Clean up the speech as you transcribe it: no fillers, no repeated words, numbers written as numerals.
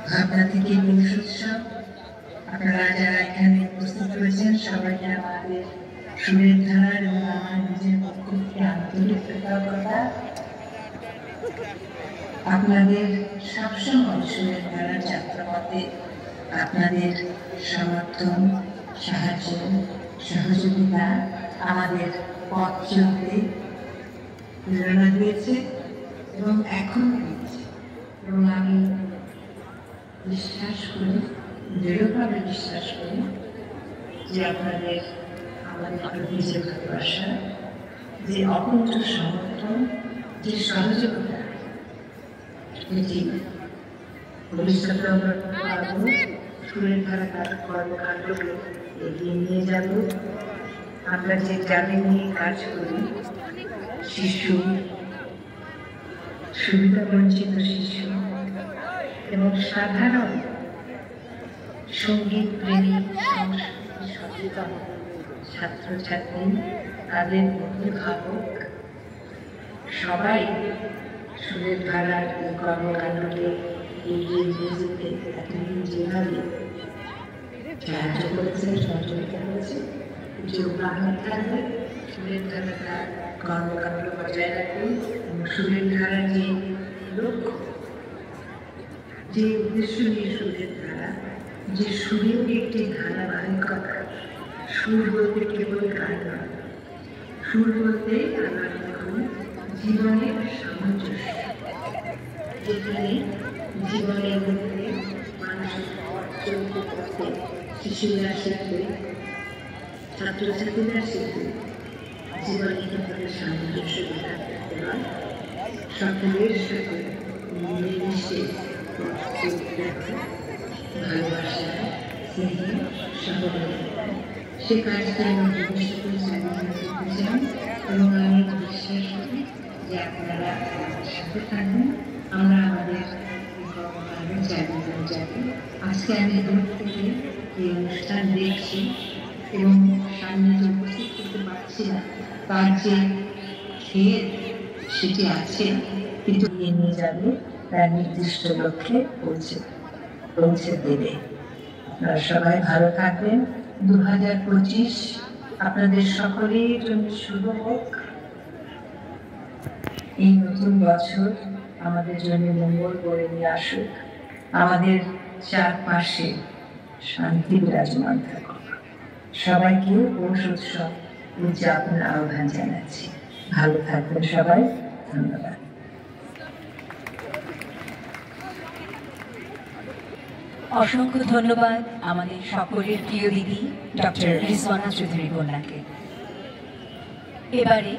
ভাবনা থেকে পৌষ উৎসব। আপনারা যারা এখানে উপস্থিত হয়েছেন সবাইকে আমাদের সুরের ধারার এবং আমার নিজের পক্ষ থেকে আন্তরিক কৃতজ্ঞতা। আপনাদের সবসময় সুরের ধারার যাত্রাপথে আপনাদের সমর্থন, সাহায্য, সহযোগিতা আমাদের পথ চলতে প্রেরণা দিয়েছে এবং এখন দিয়েছে। এবং আমি বিশ্বাস করি, দৃঢ়ভাবে বিশ্বাস করি যে আপনাদের আমাদের প্রতি যে ভালোবাসা, যে অকুণ্ঠ সমর্থন, যে সহযোগিতা, এটি ভবিষ্যতে আমরা পারব সুরের ধারা কর্মকাণ্ডকে এগিয়ে নিয়ে যাব। আমরা যে গ্রামে নিয়ে কাজ করি, শিশু, সুবিধা বঞ্চিত শিশু এবং সাধারণ সঙ্গীত প্রেমী, সংস্কৃতি সচেতন ছাত্রছাত্রী, তাদের অভিভাবক সবাই সুরের ধারার এই কর্মকাণ্ডকে এগিয়ে নিয়ে যেতে এতদিন যেভাবে সাহায্য করেছে, সহযোগিতা করেছে, যে অব্যাহত থাকবে। সুরের ধারাটা কর্মকাণ্ড বজায় রাখবে এবং সুরের ধারা যে লক্ষ্য, যে উদ্দেশ্য নিয়ে সুরের ধারা, যে সুরের একটি ধারাবাহিকতা, সুর বলতে কেবল গান নয়, সুর বলতে আমার দেখুন জীবনের সামঞ্জস্য, যেখানে জীবনের মধ্যে মানুষের চলতে পথে শিশুরা শিখবে, ছাত্রছাত্রীরা শিখবে জীবনে কিভাবে সামঞ্জস্য বিধান করতে হয়, সকলের সাথে মিলেমিশে ভালোবাসা, স্নেহে, সহযোগিতা, সে কাজটা আমি ভবিষ্যতে চালিয়ে যেতে চাই এবং আমি বিশ্বাস করি যে আপনারা আমাদের সাথে থাকবেন, আমরা আমাদের কর্মকাণ্ড চালিয়ে যাব। আজকে আমি দূর থেকে এই অনুষ্ঠান দেখছি এবং সামনে যে উপস্থিত করতে পারছি না, তার যে খেয়ে সেটি আছে, কিন্তু নিয়ে যাবে, তার নির্দিষ্ট লক্ষ্যে পৌঁছে দেবে। আপনারা সবাই ভালো থাকবেন। 2025 আপনাদের সকলের জন্য শুভ হোক। এই নতুন বছর আমাদের জন্য মঙ্গল বয়ে নিয়ে আসুক, আমাদের চারপাশে শান্তি বিরাজমান থাকুক। সবাইকে পৌষ উৎসব উদযাপনের আহ্বান জানাচ্ছি। ভালো থাকবেন সবাই, ধন্যবাদ। অসংখ্য ধন্যবাদ আমাদের সকলের প্রিয় দিদি ডক্টর রিজওয়ানা চৌধুরী কন্যাকে। এবারে